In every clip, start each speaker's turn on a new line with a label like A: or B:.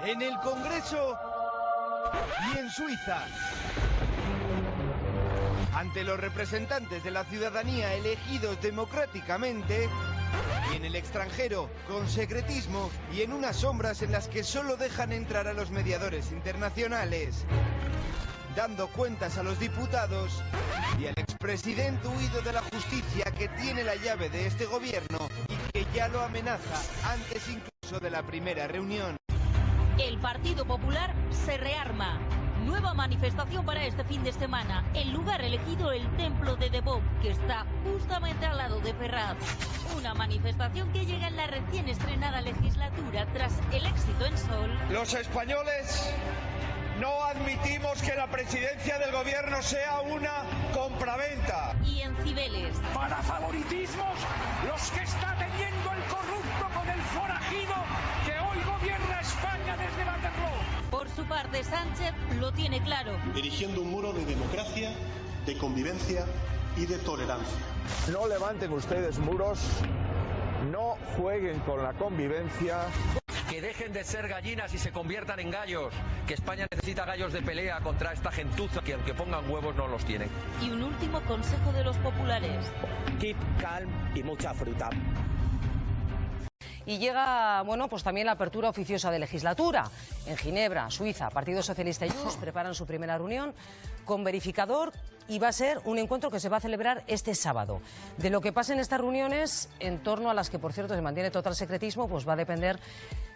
A: en el Congreso y en Suiza. Ante los representantes de la ciudadanía elegidos democráticamente, y en el extranjero con secretismo y en unas sombras en las que solo dejan entrar a los mediadores internacionales, dando cuentas a los diputados y al expresidente huido de la justicia que tiene la llave de este gobierno y que ya lo amenaza antes incluso de la primera reunión.
B: El Partido Popular se rearma. Nueva manifestación para este fin de semana. El lugar elegido, el Templo de Debò, que está justamente al lado de Ferraz. Una manifestación que llega en la recién estrenada legislatura tras el éxito en Sol.
C: Los españoles no admitimos que la presidencia del gobierno sea una compraventa.
B: Y en Cibeles.
D: Para favoritismos, los que está teniendo el corrupto con el forajido que hoy gobierna España desde Waterloo.
B: Por su parte, Sánchez lo tiene claro.
E: Dirigiendo un muro de democracia, de convivencia y de tolerancia.
F: No levanten ustedes muros, no jueguen con la convivencia.
G: Que dejen de ser gallinas y se conviertan en gallos. Que España necesita gallos de pelea contra esta gentuza que aunque pongan huevos no los tienen.
B: Y un último consejo de los populares.
H: Keep calm y mucha fruta.
I: Y llega, bueno, pues también la apertura oficiosa de legislatura. En Ginebra, Suiza, Partido Socialista y Junts preparan su primera reunión con verificador y va a ser un encuentro que se va a celebrar este sábado. De lo que pase en estas reuniones, en torno a las que, por cierto, se mantiene total secretismo, pues va a depender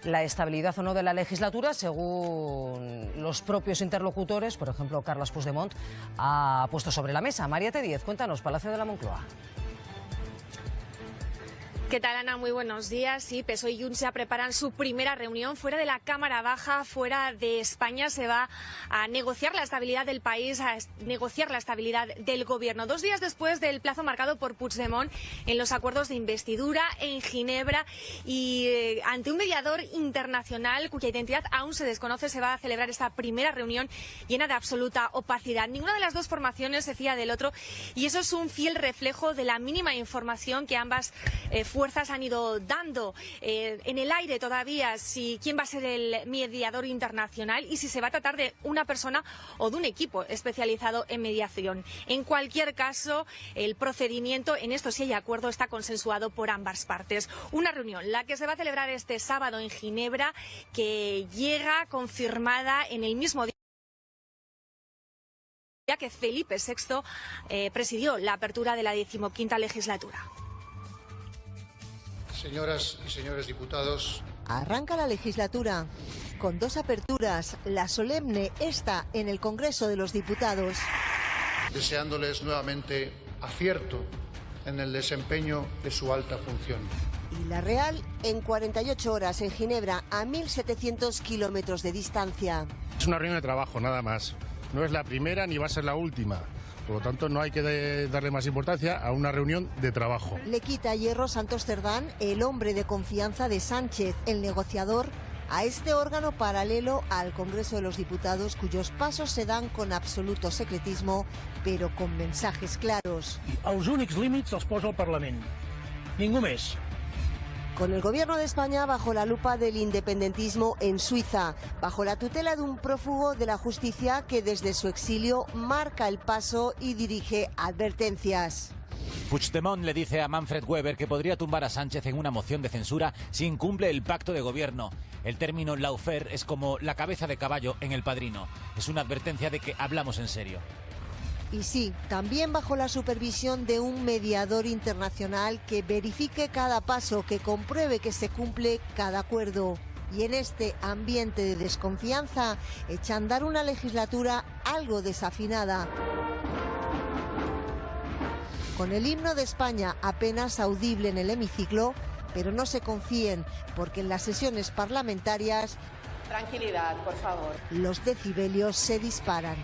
I: la estabilidad o no de la legislatura, según los propios interlocutores. Por ejemplo, Carles Puigdemont ha puesto sobre la mesa. María T. Díez, cuéntanos, Palacio de la Moncloa.
J: ¿Qué tal, Ana? Muy buenos días. Sí, PSOE y Junts ya preparan su primera reunión fuera de la Cámara Baja, fuera de España. Se va a negociar la estabilidad del país, a negociar la estabilidad del gobierno. 2 días después del plazo marcado por Puigdemont en los acuerdos de investidura en Ginebra y ante un mediador internacional cuya identidad aún se desconoce, se va a celebrar esta primera reunión llena de absoluta opacidad. Ninguna de las dos formaciones se fía del otro y eso es un fiel reflejo de la mínima información que ambas fuerzas han ido dando en el aire todavía, si quién va a ser el mediador internacional y si se va a tratar de una persona o de un equipo especializado en mediación. En cualquier caso, el procedimiento, en esto sí hay acuerdo, está consensuado por ambas partes. Una reunión, la que se va a celebrar este sábado en Ginebra, que llega confirmada en el mismo día que Felipe VI presidió la apertura de la 15ª legislatura.
K: Señoras y señores diputados.
L: Arranca la legislatura con 2 aperturas, la solemne esta en el Congreso de los Diputados.
K: Deseándoles nuevamente acierto en el desempeño de su alta función.
L: Y la real en 48 horas en Ginebra, a 1.700 kilómetros de distancia.
M: Es una reunión de trabajo, nada más. No es la primera ni va a ser la última. Por lo tanto, no hay que darle más importancia a una reunión de trabajo.
L: Le quita hierro Santos Cerdán, el hombre de confianza de Sánchez, el negociador, a este órgano paralelo al Congreso de los Diputados, cuyos pasos se dan con absoluto secretismo, pero con mensajes claros.
N: Els únics límits els posa el Parlament. Ningú més.
L: Con el gobierno de España bajo la lupa del independentismo en Suiza, bajo la tutela de un prófugo de la justicia que desde su exilio marca el paso y dirige advertencias.
O: Puigdemont le dice a Manfred Weber que podría tumbar a Sánchez en una moción de censura si incumple el pacto de gobierno. El término lawfare es como la cabeza de caballo en El Padrino. Es una advertencia de que hablamos en serio.
L: Y sí, también bajo la supervisión de un mediador internacional que verifique cada paso, que compruebe que se cumple cada acuerdo. Y en este ambiente de desconfianza, echa a andar una legislatura algo desafinada. Con el himno de España apenas audible en el hemiciclo, pero no se confíen, porque en las sesiones parlamentarias...
P: Tranquilidad, por favor.
L: Los decibelios se disparan.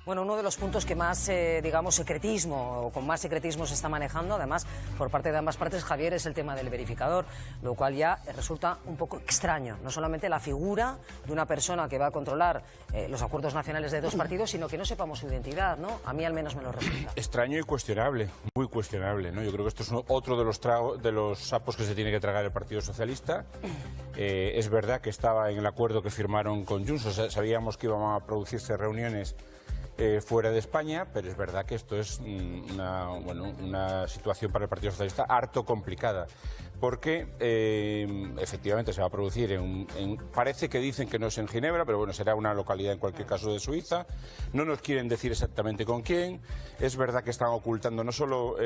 I: Bueno, uno de los puntos que más, digamos, secretismo, o con más secretismo se está manejando, además, por parte de ambas partes, Javier, es el tema del verificador, lo cual ya resulta un poco extraño. No solamente la figura de una persona que va a controlar los acuerdos nacionales de dos partidos, sino que no sepamos su identidad, ¿no? A mí al menos me lo resulta.
P: Extraño y cuestionable, muy cuestionable, ¿no? Yo creo que esto es otro de los sapos que se tiene que tragar el Partido Socialista. Es verdad que estaba en el acuerdo que firmaron con Junts, o sea, sabíamos que iban a producirse reuniones fuera de España, pero es verdad que esto es una situación para el Partido Socialista harto complicada, porque efectivamente se va a producir parece que dicen que no es en Ginebra, pero bueno, será una localidad en cualquier caso de Suiza. No nos quieren decir exactamente con quién. Es verdad que están ocultando no solo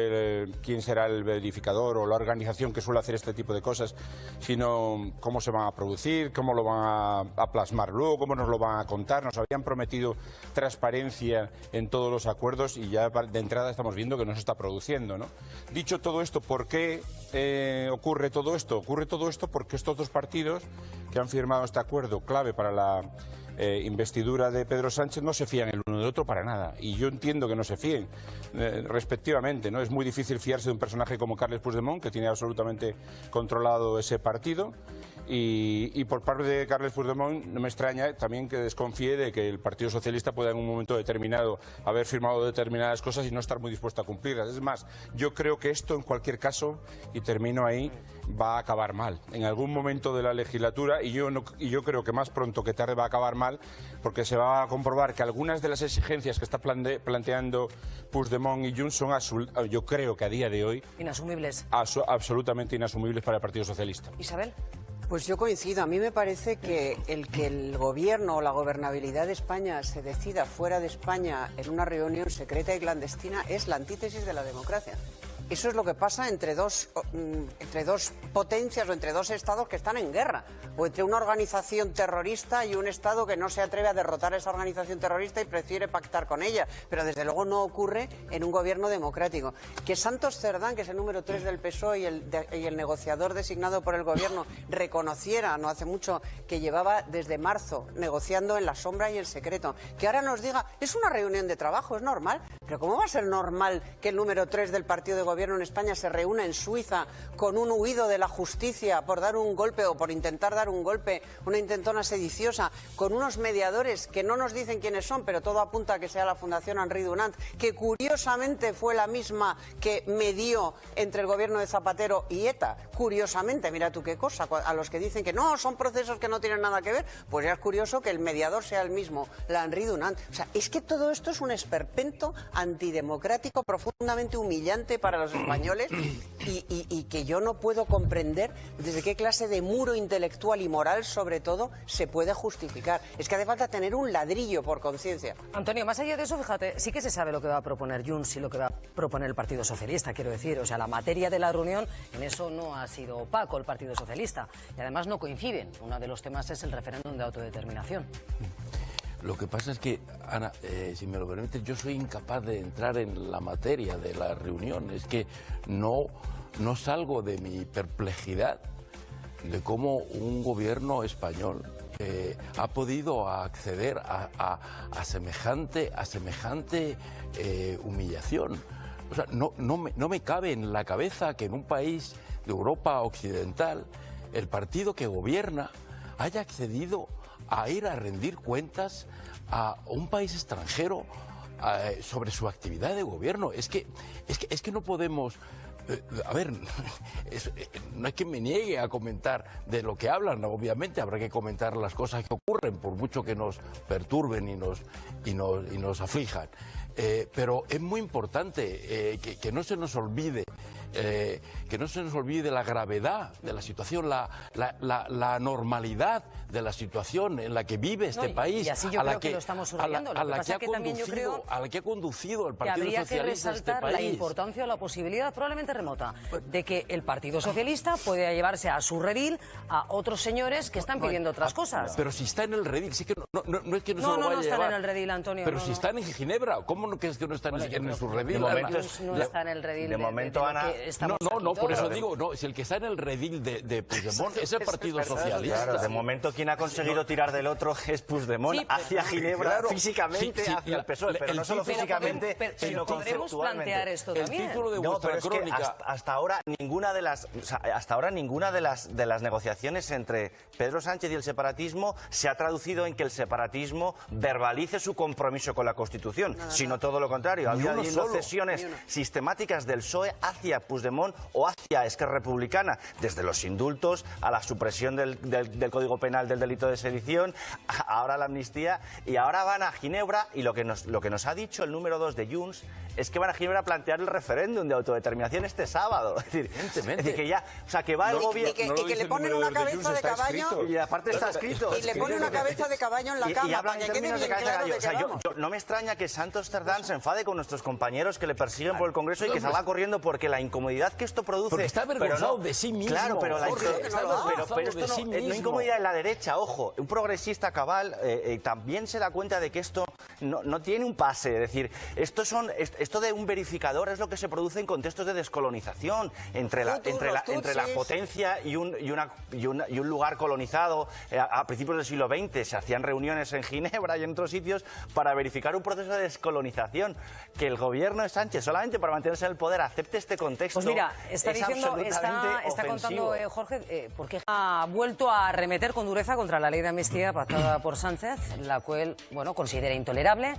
P: quién será el verificador o la organización que suele hacer este tipo de cosas, sino cómo se van a producir, cómo lo van a plasmar luego, cómo nos lo van a contar. Nos habían prometido transparencia en todos los acuerdos y ya de entrada estamos viendo que no se está produciendo, ¿no? Dicho todo esto, ¿por qué ocurre todo esto? Ocurre todo esto porque estos dos partidos que han firmado este acuerdo clave para la investidura de Pedro Sánchez no se fían el uno del otro para nada, y yo entiendo que no se fíen respectivamente, ¿no? Es muy difícil fiarse de un personaje como Carles Puigdemont, que tiene absolutamente controlado ese partido, y por parte de Carles Puigdemont no me extraña también que desconfíe de que el Partido Socialista pueda en un momento determinado haber firmado determinadas cosas y no estar muy dispuesto a cumplirlas. Es más, yo creo que esto en cualquier caso, y termino ahí, va a acabar mal en algún momento de la legislatura, y yo creo que más pronto que tarde va a acabar mal, porque se va a comprobar que algunas de las exigencias que está planteando Puigdemont y Junts son, yo creo que a día de hoy,
I: inasumibles,
P: absolutamente inasumibles para el Partido Socialista.
I: Isabel.
Q: Pues yo coincido. A mí me parece que el gobierno o la gobernabilidad de España se decida fuera de España en una reunión secreta y clandestina es la antítesis de la democracia. Eso es lo que pasa entre dos potencias o entre dos estados que están en guerra, o entre una organización terrorista y un estado que no se atreve a derrotar a esa organización terrorista y prefiere pactar con ella. Pero desde luego no ocurre en un gobierno democrático. Que Santos Cerdán, que es el número 3 del PSOE y el negociador designado por el gobierno, reconociera no hace mucho que llevaba desde marzo negociando en la sombra y en secreto, que ahora nos diga, es una reunión de trabajo, es normal. Pero ¿cómo va a ser normal que el número 3 del partido de gobierno en España se reúna en Suiza con un huido de la justicia por dar un golpe o por intentar dar un golpe, una intentona sediciosa, con unos mediadores que no nos dicen quiénes son, pero todo apunta a que sea la Fundación Henri Dunant, que curiosamente fue la misma que medió entre el gobierno de Zapatero y ETA? Curiosamente, mira tú qué cosa, a los que dicen que no, son procesos que no tienen nada que ver, pues ya es curioso que el mediador sea el mismo, la Henri Dunant. O sea, es que todo esto es un esperpento antidemocrático profundamente humillante para los españoles y que yo no puedo comprender desde qué clase de muro intelectual y moral, sobre todo, se puede justificar. Es que hace falta tener un ladrillo por conciencia.
I: Antonio, más allá de eso, fíjate, sí que se sabe lo que va a proponer Junts y lo que va a proponer el Partido Socialista, quiero decir. O sea, la materia de la reunión, en eso no ha sido opaco el Partido Socialista. Y además no coinciden. Uno de los temas es el referéndum de autodeterminación.
R: Lo que pasa es que, Ana, si me lo permite, yo soy incapaz de entrar en la materia de la reunión. Es que no salgo de mi perplejidad de cómo un gobierno español ha podido acceder a semejante humillación. O sea, no me cabe en la cabeza que en un país de Europa occidental el partido que gobierna haya accedido a ir a rendir cuentas a un país extranjero sobre su actividad de gobierno. Es que no podemos... A ver, no es que me niegue a comentar de lo que hablan, obviamente habrá que comentar las cosas que ocurren, por mucho que nos perturben y nos aflijan. Pero es muy importante que no se nos olvide. Que no se nos olvide la gravedad de la situación, la normalidad de la situación en la que vive este país,
I: y así yo creo que lo estamos subrayando.
R: a la que ha conducido el Partido Socialista de este país.
I: La importancia o la posibilidad, probablemente remota, de que el Partido Socialista pueda llevarse a su redil a otros señores que están pidiendo otras cosas.
R: Pero si está en el redil, sí que no es que no se lo vaya a llevar.
I: No están en el redil, Antonio.
R: Pero si están en Ginebra, ¿cómo Puigdemont, que es que no está en su redil.
S: De momento
I: no está en el redil.
S: De momento, Ana...
R: No, por eso digo, no, si el que está en el redil de Puigdemont es el Partido Socialista.
S: Claro, de momento quien ha conseguido tirar del otro es Puigdemont hacia Ginebra, físicamente hacia el PSOE, pero no solo físicamente, sino
I: podremos
S: conceptualmente.
I: plantear esto también.
R: El título de vuestra crónica...
S: Hasta ahora ninguna de las negociaciones entre Pedro Sánchez y el separatismo se ha traducido en que el separatismo verbalice su compromiso con la Constitución, sino todo lo contrario. Había habido cesiones sistemáticas del PSOE hacia Puigdemont o hacia Esquerra Republicana, desde los indultos a la supresión del Código Penal del delito de sedición, ahora la amnistía, y ahora van a Ginebra, y lo que nos ha dicho el número 2 de Junts es que van a Ginebra a plantear el referéndum de autodeterminación este sábado. Es decir que ya, o sea, que va el gobierno...
Q: Y que le ponen una cabeza de caballo...
S: Y aparte está escrito.
Q: Y le ponen una cabeza de caballo en la cama,
S: y hablan
Q: para que
S: en
Q: quede
S: términos de
Q: bien
S: cabeza de
Q: claro
S: caballo.
Q: de
S: O
Q: qué
S: sea,
Q: vamos.
S: no me extraña que Santos Cerdán se enfade con nuestros compañeros que le persiguen por el Congreso y que salga corriendo, porque la incomodidad que esto produce...
R: Porque está avergonzado de sí mismo.
S: Claro, pero esto no
R: mismo.
S: incomodidad en la derecha, ojo. Un progresista cabal también se da cuenta de que esto no tiene un pase. Es decir, esto de un verificador es lo que se produce en contextos de descolonización entre la potencia y un lugar colonizado. A principios del siglo XX se hacían reuniones en Ginebra y en otros sitios para verificar un proceso de descolonización. Que el gobierno de Sánchez, solamente para mantenerse en el poder, acepte este contexto.
I: Pues mira, está contando Jorge, porque ha vuelto a arremeter con dureza contra la ley de amnistía pactada por Sánchez, la cual, considera intolerable.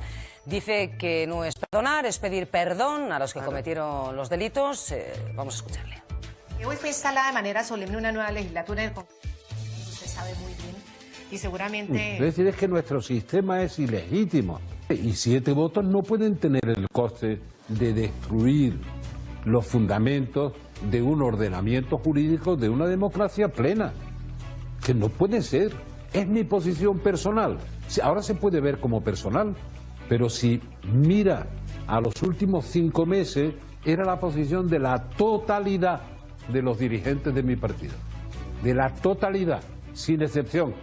I: Dice que no es perdonar, es pedir perdón a los que cometieron los delitos. Vamos a escucharle.
T: Hoy fue instalada de manera solemne una nueva legislatura en el Congreso, usted sabe muy bien, y seguramente...
U: Es decir, es que nuestro sistema es ilegítimo. Y 7 votos no pueden tener el coste de destruir los fundamentos de un ordenamiento jurídico de una democracia plena. Que no puede ser. Es mi posición personal. Ahora se puede ver como personal, pero si mira a los últimos 5 meses, era la posición de la totalidad de los dirigentes de mi partido. De la totalidad, sin excepción.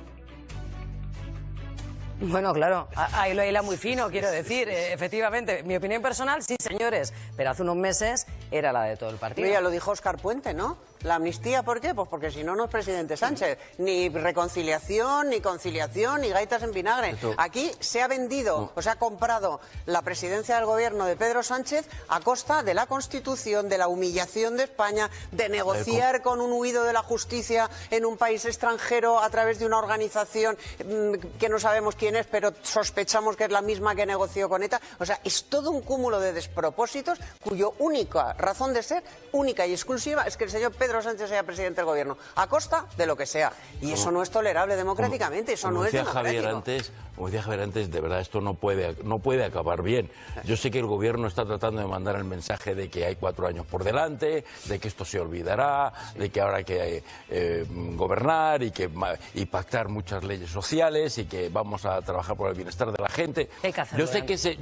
I: Bueno, claro, ahí lo hila muy fino, quiero decir, efectivamente. Mi opinión personal, sí, señores, pero hace unos meses era la de todo el partido.
Q: Ya lo dijo Óscar Puente, ¿no? La amnistía, ¿por qué? Pues porque si no, no es presidente Sánchez. Ni reconciliación, ni conciliación, ni gaitas en vinagre. Aquí se ha vendido, o se ha comprado la presidencia del gobierno de Pedro Sánchez a costa de la Constitución, de la humillación de España, de negociar con un huido de la justicia en un país extranjero a través de una organización que no sabemos quién es, pero sospechamos que es la misma que negoció con ETA. O sea, es todo un cúmulo de despropósitos cuyo única razón de ser, única y exclusiva, es que el señor Pedro Sánchez sea presidente del gobierno, a costa de lo que sea. Y eso no es tolerable democráticamente, eso no es democrático.
R: Como decía Javier antes, de verdad esto no puede acabar bien. Yo sé que el gobierno está tratando de mandar el mensaje de que hay 4 años por delante, de que esto se olvidará, de que ahora hay que gobernar y pactar muchas leyes sociales y que vamos a trabajar por el bienestar de la gente.
I: Yo sé que
R: ese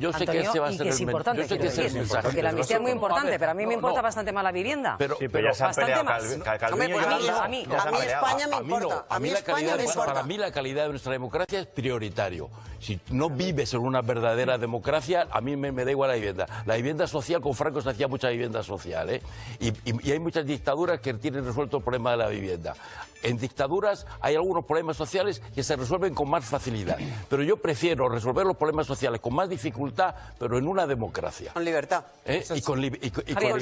R: va a ser el mensaje.
I: Porque la amnistía es muy importante, pero a mí me importa bastante más la vivienda.
R: Pero
S: ya se han peleado
I: a mí
Q: España me importa.
R: Para mí la calidad de nuestra democracia es prioritario. Si no vives en una verdadera democracia, a mí me da igual la vivienda. La vivienda social, con Franco se hacía mucha vivienda social, ¿eh? Y hay muchas dictaduras que tienen resuelto el problema de la vivienda. En dictaduras hay algunos problemas sociales que se resuelven con más facilidad. Pero yo prefiero resolver los problemas sociales con más dificultad, pero en una democracia.
Q: Con libertad.
R: Y con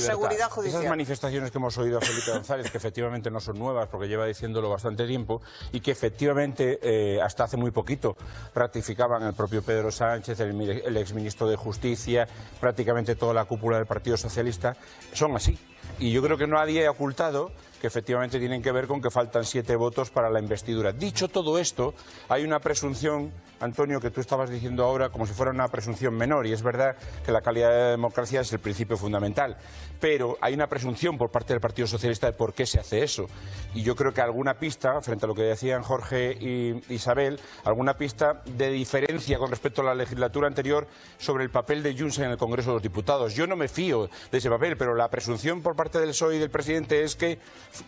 Q: seguridad judicial.
P: Esas manifestaciones que hemos oído a Felipe González, que efectivamente no son nuevas, porque lleva diciéndolo bastante tiempo, y que efectivamente hasta hace muy poquito ratificaban el propio Pedro Sánchez, el exministro de Justicia, prácticamente toda la cúpula del Partido Socialista, son así. Y yo creo que nadie ha ocultado que efectivamente tienen que ver con que faltan 7 votos para la investidura. Dicho todo esto, hay una presunción, Antonio, que tú estabas diciendo ahora como si fuera una presunción menor, y es verdad que la calidad de la democracia es el principio fundamental, pero hay una presunción por parte del Partido Socialista de por qué se hace eso. Y yo creo que alguna pista, frente a lo que decían Jorge y Isabel, alguna pista de diferencia con respecto a la legislatura anterior sobre el papel de Junts en el Congreso de los Diputados. Yo no me fío de ese papel, pero la presunción por parte del PSOE y del presidente es que,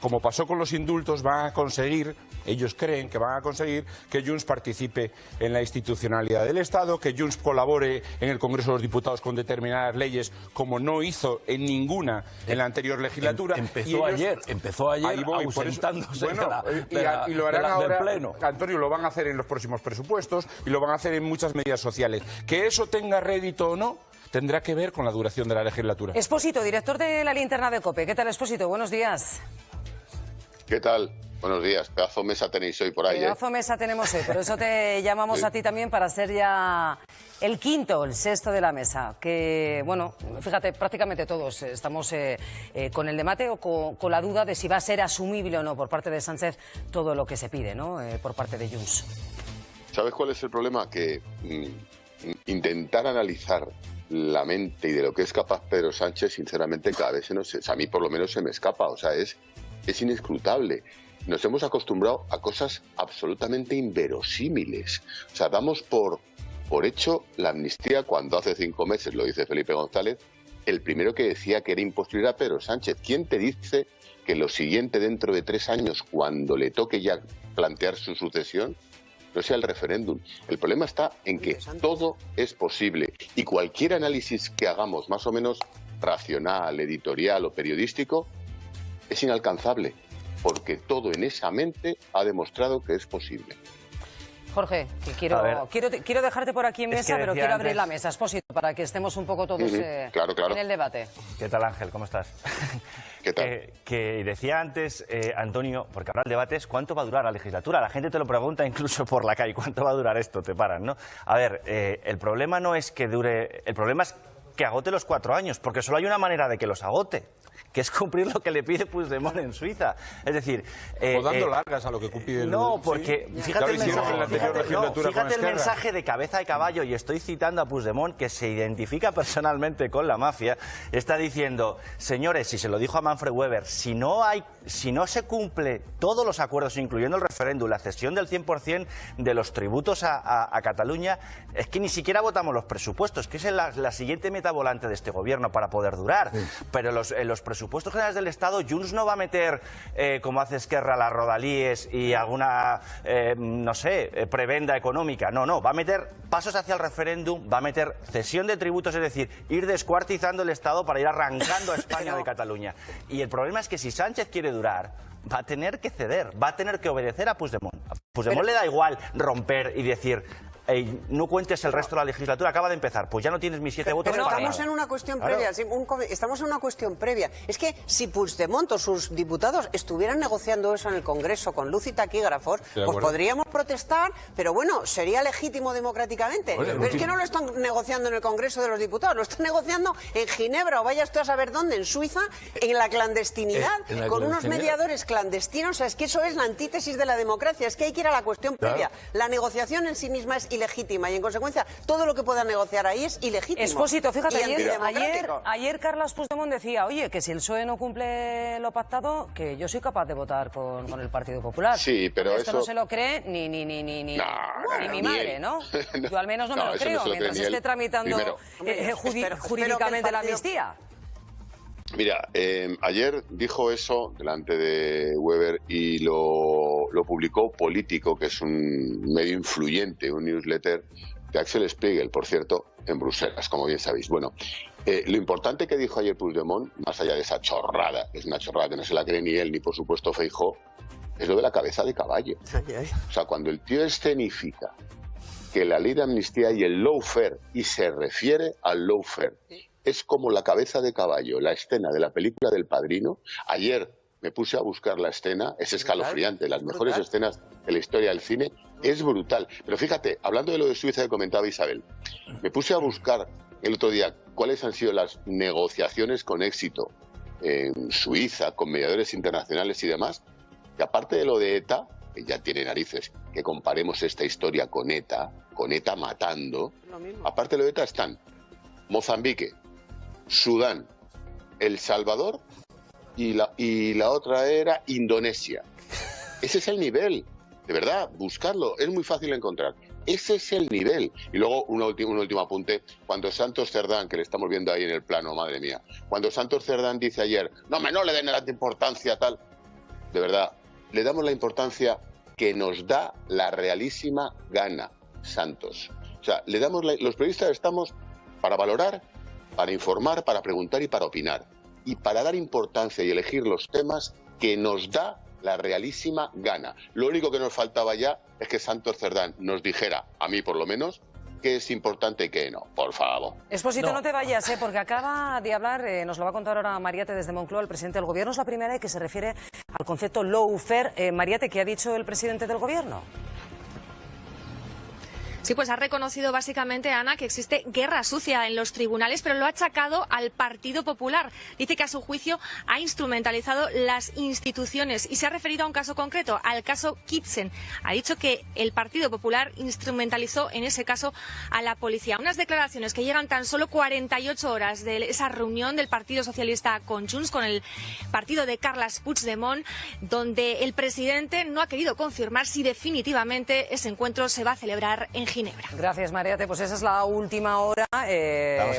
P: como pasó con los indultos, van a conseguir, ellos creen que van a conseguir que Junts participe en la institucionalidad del Estado, que Junts colabore en el Congreso de los Diputados con determinadas leyes, como no hizo en ninguna en la anterior legislatura.
R: Empezó ayer ausentándose
P: y lo harán ahora, Antonio, lo van a hacer en los próximos presupuestos y lo van a hacer en muchas medidas sociales. Que eso tenga rédito o no, tendrá que ver con la duración de la legislatura.
I: Expósito, director de la linterna de COPE. ¿Qué tal, Expósito? Buenos días.
A: ¿Qué tal? Buenos días. Pedazo mesa tenéis hoy por ahí.
I: Pedazo mesa tenemos hoy, por eso te llamamos a ti también para ser ya el quinto, el sexto de la mesa. Que, bueno, fíjate, prácticamente todos estamos con el debate o con la duda de si va a ser asumible o no por parte de Sánchez todo lo que se pide, ¿no? Por parte de Junts.
A: ¿Sabes cuál es el problema? Que intentar analizar la mente y de lo que es capaz Pedro Sánchez, sinceramente, cada vez a mí por lo menos se me escapa. O sea, es inescrutable. Nos hemos acostumbrado a cosas absolutamente inverosímiles. O sea, damos por hecho la amnistía cuando hace 5 meses, lo dice Felipe González, el primero que decía que era imposible era Pedro Sánchez. ¿Quién te dice que lo siguiente, dentro de 3 años, cuando le toque ya plantear su sucesión, no sea el referéndum? El problema está en que todo es posible y cualquier análisis que hagamos más o menos racional, editorial o periodístico es inalcanzable, porque todo en esa mente ha demostrado que es posible.
I: Jorge, que quiero dejarte por aquí en mesa, pero quiero abrir la mesa, Expósito, para que estemos un poco todos en el debate.
S: ¿Qué tal, Ángel? ¿Cómo estás?
A: ¿Qué tal?
S: Que decía antes, Antonio, porque ahora el debate es cuánto va a durar la legislatura. La gente te lo pregunta incluso por la calle, ¿cuánto va a durar esto? Te paran, ¿no? A ver, el problema no es que dure, el problema es que agote los 4 años, porque solo hay una manera de que los agote, que es cumplir lo que le pide Puigdemont en Suiza. Es decir...
P: o dando largas a lo que pide...
S: No, porque fíjate el mensaje de cabeza de caballo, y estoy citando a Puigdemont, que se identifica personalmente con la mafia, está diciendo, señores, y se lo dijo a Manfred Weber, si no se cumple todos los acuerdos, incluyendo el referéndum, la cesión del 100% de los tributos a Cataluña, es que ni siquiera votamos los presupuestos, que es la siguiente meta volante de este gobierno para poder durar. Sí. Pero los presupuestos generales del Estado, Junts no va a meter, como hace Esquerra, las rodalíes y alguna, no sé, prebenda económica. No, va a meter pasos hacia el referéndum, va a meter cesión de tributos, es decir, ir descuartizando el Estado para ir arrancando a España de Cataluña. Y el problema es que si Sánchez quiere durar, va a tener que ceder, va a tener que obedecer a Puigdemont. A Puigdemont le da igual romper y decir... no cuentes el resto de la legislatura, acaba de empezar, pues ya no tienes mis 7 votos.
Q: Pero estamos en una cuestión previa, estamos en una cuestión previa. Es que si Puigdemont o sus diputados estuvieran negociando eso en el Congreso con luz y taquígrafos, pues podríamos protestar, pero bueno, sería legítimo democráticamente. Pero es que no lo están negociando en el Congreso de los Diputados, lo están negociando en Ginebra o vaya usted a saber dónde, en Suiza, en la clandestinidad, con unos mediadores clandestinos. O sea, es que eso es la antítesis de la democracia, es que hay que ir a la cuestión previa. La negociación en sí misma es ilegítima y en consecuencia todo lo que puedan negociar ahí es ilegítimo.
I: Expósito, fíjate, ayer Carles Puigdemont decía, oye, que si el PSOE no cumple lo pactado, que yo soy capaz de votar con el Partido Popular.
A: Sí, pero
I: esto no se lo cree ni mi madre, ¿no? Yo al menos no me lo creo, mientras esté tramitando jurídicamente la amnistía.
A: Mira, ayer dijo eso delante de Weber y lo publicó Político, que es un medio influyente, un newsletter de Axel Spiegel, por cierto, en Bruselas, como bien sabéis. Bueno, lo importante que dijo ayer Puigdemont, más allá de esa chorrada, es una chorrada que no se la cree ni él ni por supuesto Feijóo, es lo de la cabeza de caballo. O sea, cuando el tío escenifica que la ley de amnistía y el lawfare, y se refiere al lawfare, es como la cabeza de caballo, la escena de la película del Padrino. Ayer me puse a buscar la escena, es escalofriante, las mejores escenas de la historia del cine, es brutal. Pero fíjate, hablando de lo de Suiza que comentaba Isabel, me puse a buscar el otro día cuáles han sido las negociaciones con éxito en Suiza, con mediadores internacionales y demás, y aparte de lo de ETA, que ya tiene narices que comparemos esta historia con ETA matando, aparte de lo de ETA están Mozambique, Sudán, El Salvador y la otra era Indonesia. Ese es el nivel. De verdad, buscarlo, es muy fácil de encontrar. Ese es el nivel. Y luego un último apunte. Cuando Santos Cerdán, que le estamos viendo ahí en el plano, madre mía, cuando Santos Cerdán dice ayer, no le den la importancia tal, de verdad, le damos la importancia que nos da la realísima gana, Santos. O sea, los periodistas estamos para valorar, para informar, para preguntar y para opinar. Y para dar importancia y elegir los temas que nos da la realísima gana. Lo único que nos faltaba ya es que Santos Cerdán nos dijera, a mí por lo menos, qué es importante y qué no, por favor.
I: Expósito, no te vayas, porque acaba de hablar, nos lo va a contar ahora Mariate desde Moncloa, el presidente del Gobierno. Es la primera vez que se refiere al concepto lawfare. Mariate, ¿qué ha dicho el presidente del Gobierno?
J: Sí, pues ha reconocido básicamente, Ana, que existe guerra sucia en los tribunales, pero lo ha achacado al Partido Popular. Dice que a su juicio ha instrumentalizado las instituciones y se ha referido a un caso concreto, al caso Kitchen. Ha dicho que el Partido Popular instrumentalizó en ese caso a la policía. Unas declaraciones que llegan tan solo 48 horas de esa reunión del Partido Socialista con Junts, con el partido de Carles Puigdemont, donde el presidente no ha querido confirmar si definitivamente ese encuentro se va a celebrar en Ginebra.
I: Gracias, Mariate. Pues esa es la última hora.
S: Vamos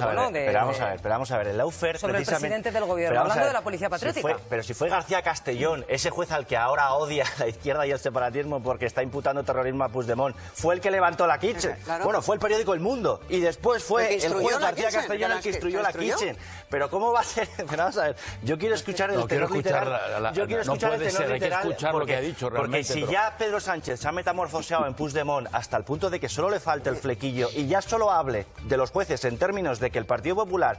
S: a ver, el lawfare
I: sobre el presidente del Gobierno, hablando de la policía patriótica.
S: Pero si fue García Castellón, ese juez al que ahora odia la izquierda y el separatismo porque está imputando terrorismo a Puigdemont, fue el que levantó la Kitchen. Claro. Bueno, fue el periódico El Mundo y después fue el juez García Castellón el que instruyó la Kitchen. Pero ¿cómo va a ser? Vamos a ver, yo quiero escuchar el tenor literal. Yo quiero escuchar el tenor literal,
R: lo que ha dicho realmente.
S: Porque si ya Pedro Sánchez se ha metamorfoseado en Puigdemont hasta el punto de que solo le falta el flequillo y ya solo hable de los jueces en términos de que el Partido Popular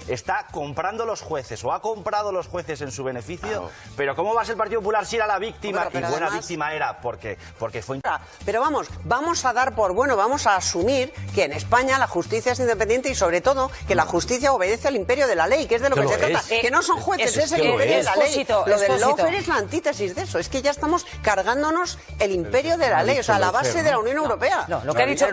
S: está comprando los jueces o ha comprado los jueces en su beneficio, pero ¿cómo va a ser el Partido Popular si era la víctima? Y buena víctima era porque fue...
Q: Pero vamos a dar por bueno, vamos a asumir que en España la justicia es independiente y sobre todo que la justicia obedece al imperio de la ley, que es de lo que se trata. Que no son jueces, es el imperio de la ley. Lo del lawfare es la antítesis de eso, es que ya estamos cargándonos el imperio de la ley, o sea, la base de la Unión Europea.
I: No, lo que ha dicho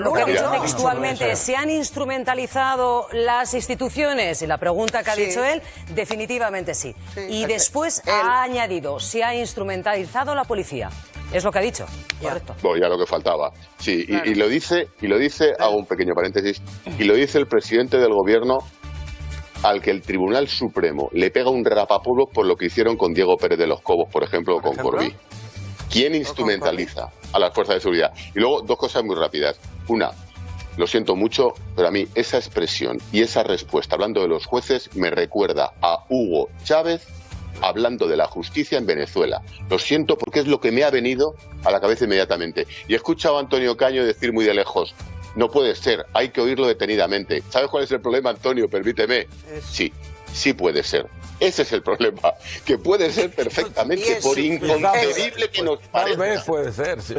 I: textualmente, se han instrumentalizado las instituciones y la pregunta que ha dicho él, definitivamente sí. Y después ha añadido, se ha instrumentalizado la policía. Es lo que ha dicho, correcto.
A: Ya lo que faltaba. Sí, claro. y lo dice, hago un pequeño paréntesis, y lo dice el presidente del Gobierno al que el Tribunal Supremo le pega un rapapolvo por lo que hicieron con Diego Pérez de los Cobos, por ejemplo, o con Corbí. ¿Quién instrumentaliza a las fuerzas de seguridad? Y luego, dos cosas muy rápidas. Una, lo siento mucho, pero a mí esa expresión y esa respuesta hablando de los jueces me recuerda a Hugo Chávez hablando de la justicia en Venezuela. Lo siento porque es lo que me ha venido a la cabeza inmediatamente. Y he escuchado a Antonio Caño decir muy de lejos, no puede ser, hay que oírlo detenidamente. ¿Sabes cuál es el problema, Antonio? Permíteme. Sí puede ser. Ese es el problema, que puede ser perfectamente, por inconcebible que nos parezca.
R: Tal vez puede ser, sí.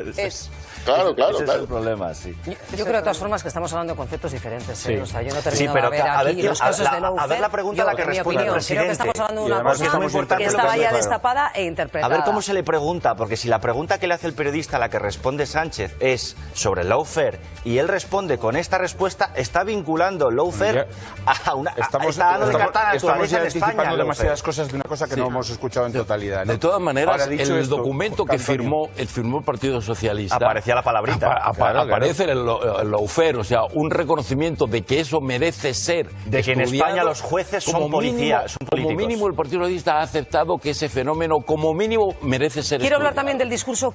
A: Claro.
S: Ese es el problema, sí.
I: Yo creo de todas formas que estamos hablando de conceptos diferentes.
S: Sí.
I: O sea, yo no termino de ver aquí los casos de lawfare.
S: A ver la pregunta a la que responde el presidente.
I: Creo que estamos hablando de una cosa que estaba ya destapada e interpretada.
S: A ver cómo se le pregunta, porque si la pregunta que le hace el periodista a la que responde Sánchez es sobre el lawfare y él responde con esta respuesta, está vinculando el lawfare a una... Estamos
P: anticipando demasiadas cosas de una cosa que no hemos escuchado en totalidad, ¿no?
R: De todas maneras, el documento que firmó el Partido Socialista...
S: Aparecía la palabrita.
R: Aparece el lawfare, o sea, un reconocimiento de que eso merece ser
S: de que en España los jueces son policías, son políticos.
R: Como mínimo el Partido Socialista ha aceptado que ese fenómeno como mínimo merece ser
I: Quiero hablar también del discurso